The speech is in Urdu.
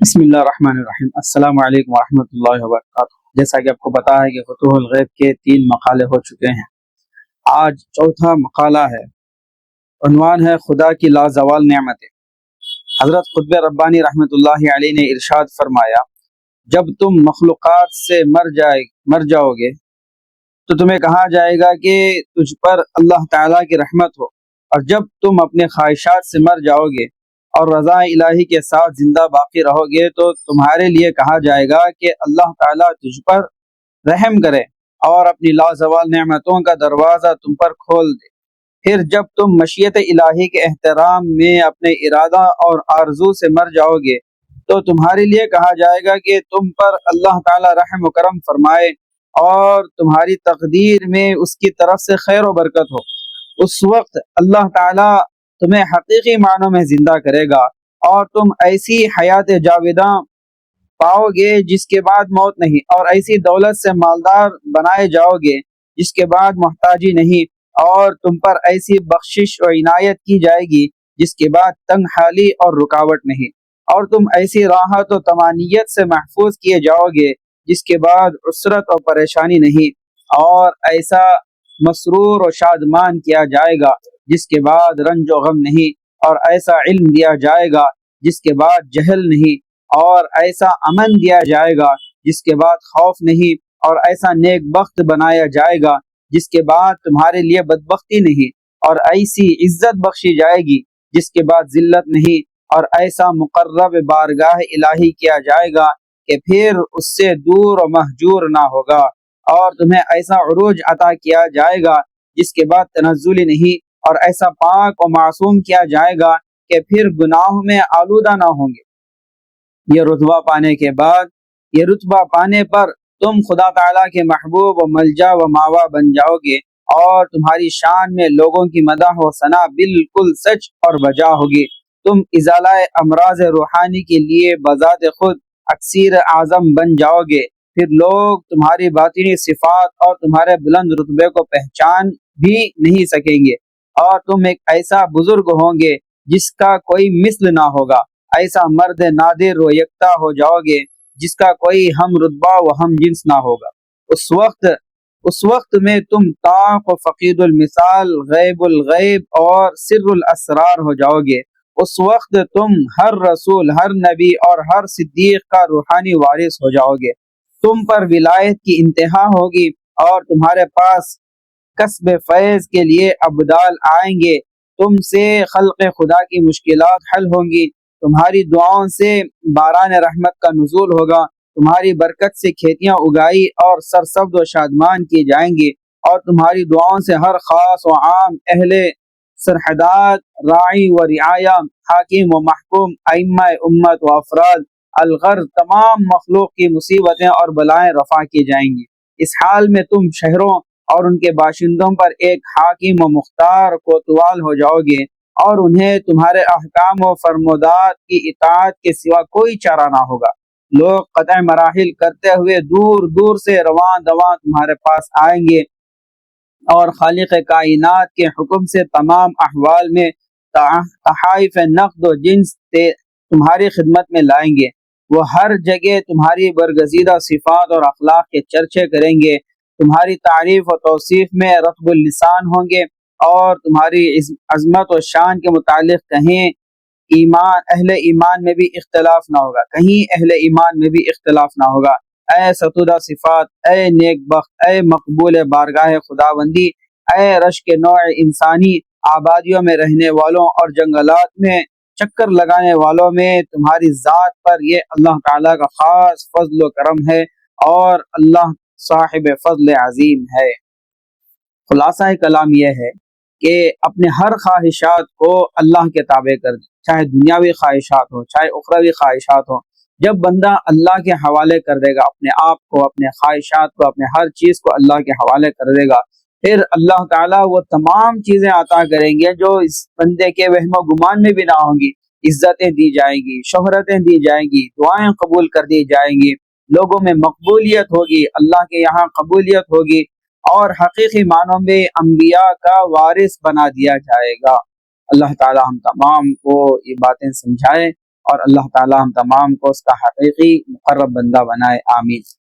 بسم اللہ الرحمن الرحیم۔ السلام علیکم ورحمۃ اللہ وبرکاتہ۔ جیسا کہ آپ کو پتا ہے کہ فتوح الغیب کے 3 مقالے ہو چکے ہیں، آج چوتھا مقالہ ہے۔ عنوان ہے خدا کی لازوال نعمتیں۔ حضرت قطب ربانی رحمۃ اللہ علیہ نے ارشاد فرمایا، جب تم مخلوقات سے مر جاؤ گے تو تمہیں کہا جائے گا کہ تجھ پر اللہ تعالیٰ کی رحمت ہو، اور جب تم اپنے خواہشات سے مر جاؤ گے اور رضا الہی کے ساتھ زندہ باقی رہو گے تو تمہارے لیے کہا جائے گا کہ اللہ تعالیٰ تجھ پر رحم کرے اور اپنی لازوال نعمتوں کا دروازہ تم پر کھول دے۔ پھر جب تم مشیت الہی کے احترام میں اپنے ارادہ اور آرزو سے مر جاؤ گے تو تمہارے لیے کہا جائے گا کہ تم پر اللہ تعالیٰ رحم و کرم فرمائے اور تمہاری تقدیر میں اس کی طرف سے خیر و برکت ہو۔ اس وقت اللہ تعالیٰ تمہیں حقیقی معنوں میں زندہ کرے گا اور تم ایسی حیات جاویداں پاؤ گے جس کے بعد موت نہیں، اور ایسی دولت سے مالدار بنائے جاؤ گے جس کے بعد محتاجی نہیں، اور تم پر ایسی بخشش و عنایت کی جائے گی جس کے بعد تنگ حالی اور رکاوٹ نہیں، اور تم ایسی راحت و طمانینت سے محفوظ کیے جاؤ گے جس کے بعد عسرت اور پریشانی نہیں، اور ایسا مسرور و شادمان کیا جائے گا جس کے بعد رنج و غم نہیں، اور ایسا علم دیا جائے گا جس کے بعد جہل نہیں، اور ایسا امن دیا جائے گا جس کے بعد خوف نہیں، اور ایسا نیک بخت بنایا جائے گا جس کے بعد تمہارے لیے بدبختی نہیں، اور ایسی عزت بخشی جائے گی جس کے بعد ذلت نہیں، اور ایسا مقرب بارگاہ الہی کیا جائے گا کہ پھر اس سے دور و مہجور نہ ہوگا، اور تمہیں ایسا عروج عطا کیا جائے گا جس کے بعد تنزلی نہیں، اور ایسا پاک و معصوم کیا جائے گا کہ پھر گناہوں میں آلودہ نہ ہوں گے۔ یہ رتبہ پانے پر تم خدا تعالیٰ کے محبوب و ملجا و ماوا بن جاؤ گے، اور تمہاری شان میں لوگوں کی مدح و ثنا بالکل سچ اور بجا ہوگی۔ تم ازالہ امراض روحانی کے لیے بذات خود اکثیر اعظم بن جاؤ گے، پھر لوگ تمہاری باطنی صفات اور تمہارے بلند رتبے کو پہچان بھی نہیں سکیں گے، اور تم ایک ایسا بزرگ ہوں گے جس کا کوئی مثل نہ ہوگا، ایسا مرد نادر و یکتا ہو جاؤ گے جس کا کوئی ہم رتبہ و ہم جنس نہ ہوگا۔ اس وقت میں تم طاق و فقید المثال، غیب الغیب اور سر الاسرار ہو جاؤ گے۔ اس وقت تم ہر رسول، ہر نبی اور ہر صدیق کا روحانی وارث ہو جاؤ گے۔ تم پر ولایت کی انتہا ہوگی اور تمہارے پاس کسب فیض کے لیے ابدال آئیں گے۔ تم سے خلق خدا کی مشکلات حل ہوں گی، تمہاری دعاؤں سے باران رحمت کا نزول ہوگا، تمہاری برکت سے کھیتیاں اگائی اور سرسبز و شادمان کی جائیں گی، اور تمہاری دعاؤں سے ہر خاص و عام، اہل سرحدات، راعی و رعایا، حاکم و محکوم، ائمہ امت و افراد الغرض تمام مخلوق کی مصیبتیں اور بلائیں رفع کی جائیں گی۔ اس حال میں تم شہروں اور ان کے باشندوں پر ایک حاکم و مختار کوتوال ہو جاؤ گے، اور انہیں تمہارے احکام و فرمودات کی اطاعت کے سوا کوئی چارہ نہ ہوگا۔ لوگ قطع مراحل کرتے ہوئے دور دور سے رواں دواں تمہارے پاس آئیں گے، اور خالق کائنات کے حکم سے تمام احوال میں تحائف نقد و جنس تمہاری خدمت میں لائیں گے۔ وہ ہر جگہ تمہاری برگزیدہ صفات اور اخلاق کے چرچے کریں گے، تمہاری تعریف و توصیف میں رطب اللسان ہوں گے، اور تمہاری عظمت و شان کے متعلق کہیں اہل ایمان میں بھی اختلاف نہ ہوگا، کہیں اہل ایمان میں بھی اختلاف نہ ہوگا۔ اے ستودہ صفات، اے نیک بخت، اے مقبول بارگاہ خداوندی، اے رشک نوع انسانی، آبادیوں میں رہنے والوں اور جنگلات میں چکر لگانے والوں میں تمہاری ذات پر یہ اللہ تعالیٰ کا خاص فضل و کرم ہے، اور اللہ صاحب فضل عظیم ہے۔ خلاصہ کلام یہ ہے کہ اپنے ہر خواہشات کو اللہ کے تابع کر دیں، چاہے دنیاوی خواہشات ہو چاہے اخروی خواہشات ہو۔ جب بندہ اللہ کے حوالے کر دے گا اپنے آپ کو، اپنے خواہشات کو، اپنے ہر چیز کو اللہ کے حوالے کر دے گا، پھر اللہ تعالیٰ وہ تمام چیزیں عطا کریں گے جو اس بندے کے وہم و گمان میں بھی نہ ہوں گی۔ عزتیں دی جائیں گی، شہرتیں دی جائیں گی، دعائیں قبول کر دی جائیں گی، لوگوں میں مقبولیت ہوگی، اللہ کے یہاں قبولیت ہوگی، اور حقیقی معنوں میں انبیاء کا وارث بنا دیا جائے گا۔ اللہ تعالی ہم تمام کو یہ باتیں سمجھائے اور اللہ تعالی ہم تمام کو اس کا حقیقی مقرب بندہ بنائے، آمین۔